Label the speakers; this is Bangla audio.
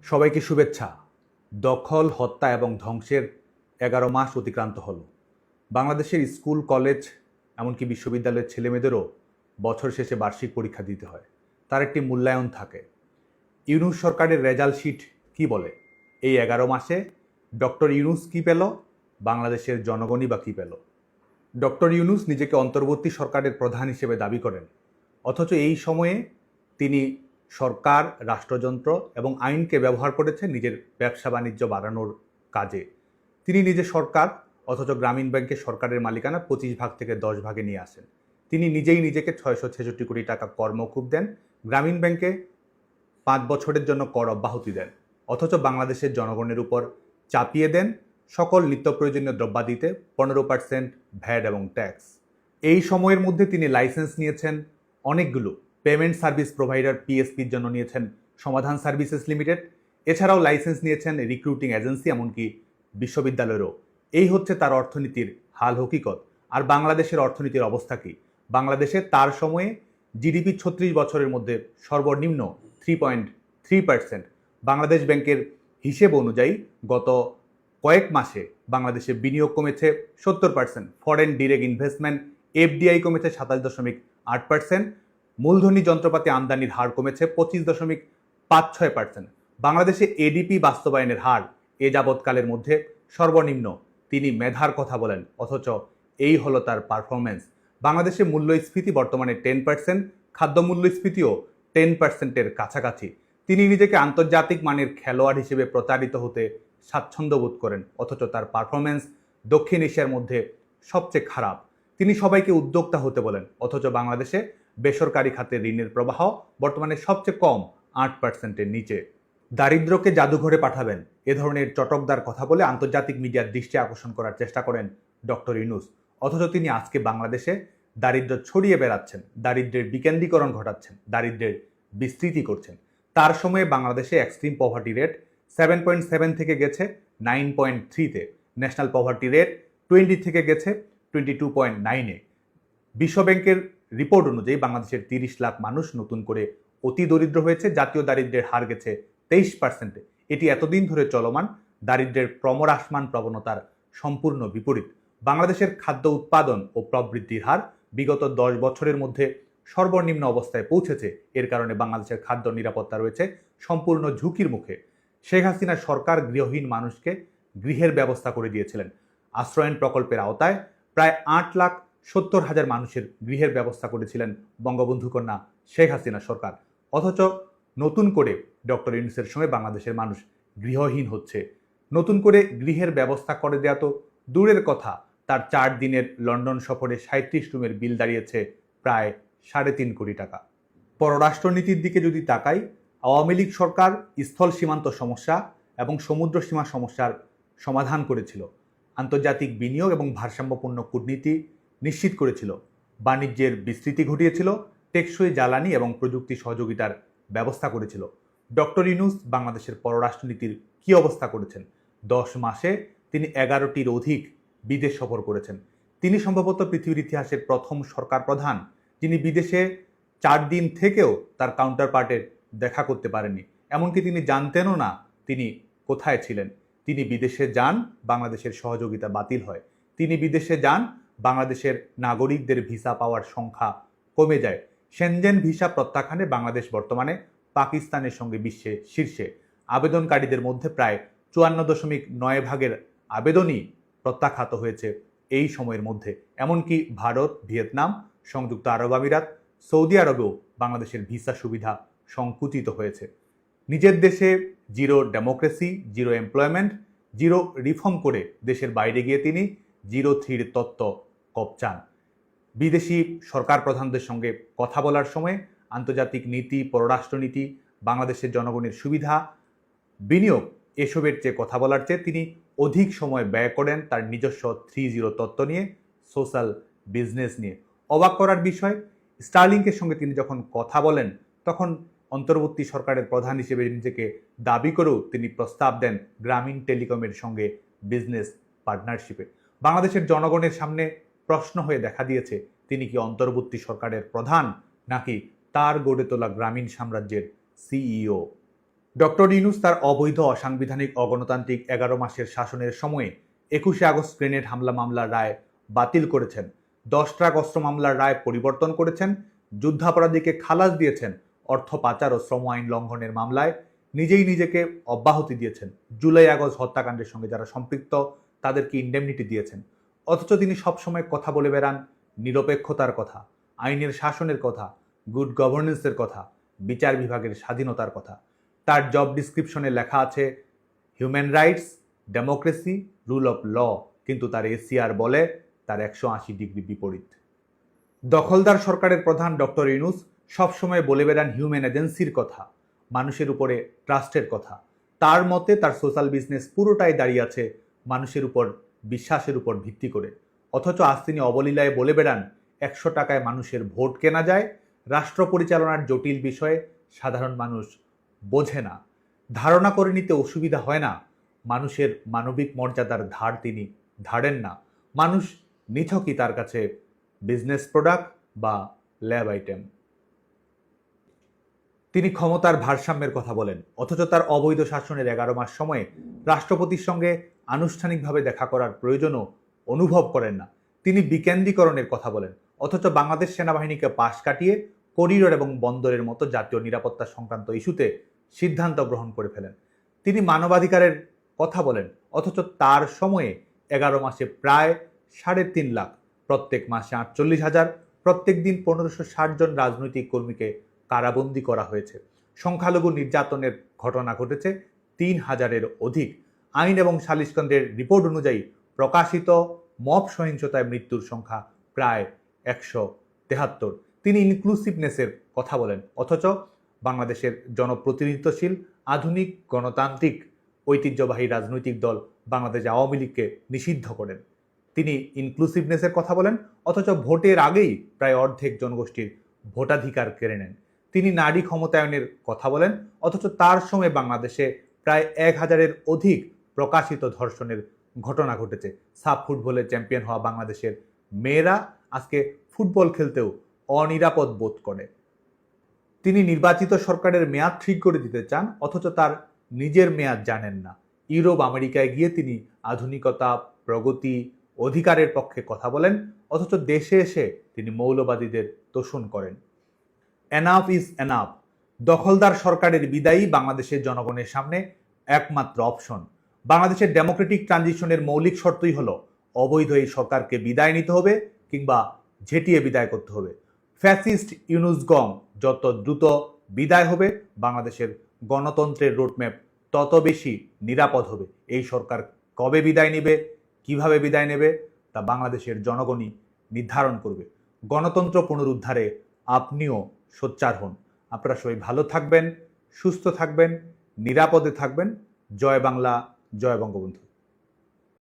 Speaker 1: সবাইকে শুভেচ্ছা। দখল, হত্যা এবং ধ্বংসের ১১ মাস অতিক্রান্ত হলো। বাংলাদেশের স্কুল, কলেজ এমনকি বিশ্ববিদ্যালয়ের ছেলেমেয়েদেরও বছর শেষে বার্ষিক পরীক্ষা দিতে হয়। তার একটি মূল্যায়ন থাকে। ইউনূস সরকারের রেজাল্ট শিট কি বলে? এই ১১ মাসে ডক্টর ইউনূস কি পেল? বাংলাদেশের জনগণই বা কী পেল? ডক্টর ইউনূস নিজেকে অন্তর্বর্তী সরকারের প্রধান হিসেবে দাবি করেন, অথচ এই সময়ে তিনি সরকার, রাষ্ট্রযন্ত্র এবং আইনকে ব্যবহার করেছেন নিজের ব্যবসা বাণিজ্য বাড়ানোর কাজে। তিনি নিজে সরকার, অথচ গ্রামীণ ব্যাংকে সরকারের মালিকানা ২৫ ভাগ থেকে ১০ ভাগে নিয়ে আসেন। তিনি নিজেই নিজেকে ৬৬৬ কোটি টাকা কর মওকুফ দেন, গ্রামীণ ব্যাংকে ৫ বছরের জন্য কর অব্যাহতি দেন, অথচ বাংলাদেশের জনগণের উপর চাপিয়ে দেন সকল নিত্য প্রয়োজনীয় দ্রব্যাদিতে ১৫% ভ্যাট এবং ট্যাক্স। এই সময়ের মধ্যে তিনি লাইসেন্স নিয়েছেন অনেকগুলো। পেমেন্ট সার্ভিস প্রোভাইডার পিএসপির জন্য নিয়েছেন সমাধান সার্ভিসেস লিমিটেড, এছাড়াও লাইসেন্স নিয়েছেন রিক্রুটিং এজেন্সি, এমনকি বিশ্ববিদ্যালয়েরও। এই হচ্ছে তার অর্থনীতির হাল হকিকত। আর বাংলাদেশের অর্থনীতির অবস্থা কী? বাংলাদেশে তার সময়ে জিডিপি ৩৬ বছরের মধ্যে সর্বনিম্ন 3.3%। বাংলাদেশ ব্যাংকের হিসেব অনুযায়ী গত কয়েক মাসে বাংলাদেশে বিনিয়োগ কমেছে ৭০%, ফরেন ডিরেক্ট ইনভেস্টমেন্ট এফডিআই কমেছে ২৭.৮%, মূলধনী যন্ত্রপাতি আমদানির হার কমেছে ২৫.৫৬%। বাংলাদেশে এডিপি বাস্তবায়নের হার এ যাবৎকালের মধ্যে সর্বনিম্ন। তিনি মেধার কথা বলেন, অথচ এই হলো তার পারফরমেন্স। বাংলাদেশে মূল্যস্ফীতি বর্তমানে 10%, খাদ্য মূল্যস্ফীতিও 10%-এর কাছাকাছি। তিনি নিজেকে আন্তর্জাতিক মানের খেলোয়াড় হিসেবে প্রচারিত হতে স্বাচ্ছন্দ্য বোধ করেন, অথচ তার পারফরমেন্স দক্ষিণ এশিয়ার মধ্যে সবচেয়ে খারাপ। তিনি সবাইকে উদ্যোক্তা হতে বলেন, অথচ বাংলাদেশে বেসরকারি খাতে ঋণের প্রবাহ বর্তমানে সবচেয়ে কম, 8%-এর নিচে। দারিদ্র্যকে জাদুঘরে পাঠাবেন, এ ধরনের চটকদার কথা বলে আন্তর্জাতিক মিডিয়ার দৃষ্টি আকর্ষণ করার চেষ্টা করেন ডক্টর ইউনূস, অথচ তিনি আজকে বাংলাদেশে দারিদ্র্য ছড়িয়ে বেড়াচ্ছেন, দারিদ্র্যের বিকেন্দ্রীকরণ ঘটাচ্ছেন, দারিদ্র্যের বিস্তৃতি করছেন। তার সময়ে বাংলাদেশে এক্সট্রিম পভার্টি রেট 7.7 থেকে গেছে 9.3-তে, ন্যাশনাল পভার্টি রেট 20 থেকে গেছে 22.9-এ। বিশ্বব্যাংকের রিপোর্ট অনুযায়ী বাংলাদেশের ৩০ লাখ মানুষ নতুন করে অতি দরিদ্র হয়েছে, জাতীয় দারিদ্র্যের হার গেছে 23%-এ। এটি এতদিন ধরে চলমান দারিদ্র্যের ক্রমহ্রাসমান প্রবণতার সম্পূর্ণ বিপরীত। বাংলাদেশের খাদ্য উৎপাদন ও প্রবৃদ্ধির হার বিগত 10 বছরের মধ্যে সর্বনিম্ন অবস্থায় পৌঁছেছে। এর কারণে বাংলাদেশের খাদ্য নিরাপত্তা রয়েছে সম্পূর্ণ ঝুঁকির মুখে। শেখ হাসিনা সরকার গৃহহীন মানুষকে গৃহের ব্যবস্থা করে দিয়েছিলেন। আশ্রয়ণ প্রকল্পের আওতায় প্রায় 8,70,000 মানুষের গৃহের ব্যবস্থা করেছিলেন বঙ্গবন্ধু কন্যা শেখ হাসিনা সরকার, অথচ নতুন করে ডক্টর ইউনূসের সময় বাংলাদেশের মানুষ গৃহহীন হচ্ছে। নতুন করে গৃহের ব্যবস্থা করে দেওয়া তো দূরের কথা, তার 4 দিনের লন্ডন সফরে 37 রুমের বিল দাঁড়িয়েছে প্রায় 3.5 কোটি টাকা। পররাষ্ট্রনীতির দিকে যদি তাকাই, আওয়ামী লীগ সরকার স্থল সীমান্ত সমস্যা এবং সমুদ্র সীমা সমস্যার সমাধান করেছিল, আন্তর্জাতিক বিনিয়োগ এবং ভারসাম্যপূর্ণ কূটনীতি নিশ্চিত করেছিল, বাণিজ্যের বিস্তৃতি ঘটিয়েছিল, টেকসই জ্বালানি এবং প্রযুক্তি সহযোগিতার ব্যবস্থা করেছিল। ডক্টর ইউনূস বাংলাদেশের পররাষ্ট্রনীতির কী অবস্থা করেছেন? 10 মাসে তিনি 11টির অধিক বিদেশ সফর করেছেন। তিনি সম্ভবত পৃথিবীর ইতিহাসের প্রথম সরকার প্রধান যিনি বিদেশে 4 দিন থেকেও তার কাউন্টার পার্টের দেখা করতে পারেননি। এমনকি তিনি জানতেনও না তিনি কোথায় ছিলেন। তিনি বিদেশে যান, বাংলাদেশের সহযোগিতা বাতিল হয়। তিনি বিদেশে যান, বাংলাদেশের নাগরিকদের ভিসা পাওয়ার সংখ্যা কমে যায়। সেনজেন ভিসা প্রত্যাখ্যানে বাংলাদেশ বর্তমানে পাকিস্তানের সঙ্গে বিশ্বে শীর্ষে। আবেদনকারীদের মধ্যে প্রায় 54.9 ভাগের আবেদনই প্রত্যাখ্যাত হয়েছে এই সময়ের মধ্যে। এমনকি ভারত, ভিয়েতনাম, সংযুক্ত আরব আমিরাত, সৌদি আরবেও বাংলাদেশের ভিসা সুবিধা সংকুচিত হয়েছে। নিজের দেশে zero democracy, zero employment, zero reform করে দেশের বাইরে গিয়ে তিনি 0-3 তত্ত্ব কপচান। বিদেশি সরকার প্রধানদের সঙ্গে কথা বলার সময় আন্তর্জাতিক নীতি, পররাষ্ট্রনীতি, বাংলাদেশের জনগণের সুবিধা, বিনিয়োগ এসবের চেয়ে কথা বলার চেয়ে তিনি অধিক সময় ব্যয় করেন তার নিজস্ব 3-0 তত্ত্ব নিয়ে, সোশ্যাল বিজনেস নিয়ে। অবাক করার বিষয়, স্টারলিংকের সঙ্গে তিনি যখন কথা বলেন তখন অন্তর্বর্তী সরকারের প্রধান হিসেবে নিজেকে দাবি করেও তিনি প্রস্তাব দেন গ্রামীণ টেলিকমের সঙ্গে বিজনেস পার্টনারশিপে। বাংলাদেশের জনগণের সামনে প্রশ্ন হয়ে দেখা দিয়েছে, তিনি কি অন্তর্বর্তী সরকারের প্রধান নাকি তার গড়ে তোলা গ্রামীণ সাম্রাজ্যের সিইও। ডক্টর ইউনূস তার অবৈধ, অসাংবিধানিক, অগণতান্ত্রিক 11 মাসের শাসনের সময়ে 21শে আগস্ট গ্রেনেড হামলা মামলার রায় বাতিল করেছেন, 10 ট্রাক অস্ত্র মামলার রায় পরিবর্তন করেছেন, যুদ্ধাপরাধীকে খালাস দিয়েছেন, অর্থ পাচার ও শ্রম আইন লঙ্ঘনের মামলায় নিজেই নিজেকে অব্যাহতি দিয়েছেন, জুলাই আগস্ট হত্যাকাণ্ডের সঙ্গে যারা সম্পৃক্ত তাদেরকে ইন্ডেমনিটি দিয়েছেন। অথচ তিনি সবসময় কথা বলে বেড়ান নিরপেক্ষতার কথা, আইনের শাসনের কথা, গুড গভর্নেন্সের কথা, বিচার বিভাগের স্বাধীনতার কথা। তার জব ডিসক্রিপশনে লেখা আছে human rights, democracy, rule of law, কিন্তু তার এসিআর বলে তার 180 ডিগ্রি বিপরীত। দখলদার সরকারের প্রধান ডক্টর ইউনূস সবসময় বলে বেড়ান হিউম্যান এজেন্সির কথা, মানুষের উপরে ট্রাস্টের কথা। তার মতে তার সোশ্যাল বিজনেস পুরোটাই দাঁড়িয়ে আছে মানুষের উপর বিশ্বাসের উপর ভিত্তি করে। অথচ আজ তিনি অবলীলায় বলে বেড়ান 100 টাকায় মানুষের ভোট কেনা যায়, রাষ্ট্র পরিচালনার জটিল বিষয়ে সাধারণ মানুষ বোঝে না, ধারণা করে নিতে অসুবিধা হয় না, মানুষের মানবিক মর্যাদার ধার তিনি ধারেন না, মানুষ নিছকই তার কাছে বিজনেস প্রোডাক্ট বা ল্যাব আইটেম। তিনি ক্ষমতার ভারসাম্যের কথা বলেন, অথচ তার অবৈধ শাসনের 11 মাস সময়ে রাষ্ট্রপতির সঙ্গে আনুষ্ঠানিকভাবে দেখা করার প্রয়োজনও অনুভব করেন না। তিনি বিকেন্দ্রীকরণের কথা বলেন, অথচ বাংলাদেশ সেনাবাহিনীকে পাশ কাটিয়ে করিডোর এবং বন্দরের মতো জাতীয় নিরাপত্তা সংক্রান্ত ইস্যুতে সিদ্ধান্ত গ্রহণ করে ফেলেন। তিনি মানবাধিকারের কথা বলেন, অথচ তার সময়ে 11 মাসে প্রায় 3.5 লাখ, প্রত্যেক মাসে 48,000, প্রত্যেক দিন 1560 জন রাজনৈতিক কর্মীকে কারাবন্দী করা হয়েছে। সংখ্যালঘু নির্যাতনের ঘটনা ঘটেছে 3000-এর অধিক। আইন এবং সালিশকেন্দ্রের রিপোর্ট অনুযায়ী প্রকাশিত মব সহিংসতায় মৃত্যুর সংখ্যা প্রায় 173। তিনি ইনক্লুসিভনেসের কথা বলেন, অথচ বাংলাদেশের জনপ্রতিনিধিত্বশীল আধুনিক গণতান্ত্রিক ঐতিহ্যবাহী রাজনৈতিক দল বাংলাদেশ আওয়ামী লীগকে নিষিদ্ধ করেন। তিনি ইনক্লুসিভনেসের কথা বলেন, অথচ ভোটের আগেই প্রায় অর্ধেক জনগোষ্ঠীর ভোটাধিকার কেড়ে নেন। তিনি নারী ক্ষমতায়নের কথা বলেন, অথচ তার সময় বাংলাদেশে প্রায় 1000-এর অধিক প্রকাশিত ধর্ষণের ঘটনা ঘটেছে। সাব ফুটবলে চ্যাম্পিয়ন হওয়া বাংলাদেশের মেয়েরা আজকে ফুটবল খেলতেও অনিরাপদ বোধ করে। তিনি নির্বাচিত সরকারের মেয়াদ ঠিক করে দিতে চান, অথচ তার নিজের মেয়াদ জানেন না। ইউরোপ, আমেরিকায় গিয়ে তিনি আধুনিকতা, প্রগতি, অধিকারের পক্ষে কথা বলেন, অথচ দেশে এসে তিনি মৌলবাদীদের তোষণ করেন। Enough is enough. দখলদার সরকারের বিদায়ী বাংলাদেশের জনগণের সামনে একমাত্র অপশন। বাংলাদেশের ডেমোক্রেটিক ট্রানজিশনের মৌলিক শর্তই হলো অবৈধ এই সরকারকে বিদায় নিতে হবে কিংবা ঝেঁটিয়ে বিদায় করতে হবে। ফ্যাসিস্ট ইউনূসগং যত দ্রুত বিদায় হবে, বাংলাদেশের গণতন্ত্রের রোডম্যাপ তত বেশি নিরাপদ হবে। এই সরকার কবে বিদায় নেবে, কিভাবে বিদায় নেবে, তা বাংলাদেশের জনগণই নির্ধারণ করবে। গণতন্ত্র পুনরুদ্ধারে আপনিও সোচ্চার হন। আপনারা সবাই ভালো থাকবেন, সুস্থ থাকবেন, নিরাপদে থাকবেন। জয় বাংলা, জয় বঙ্গবন্ধু।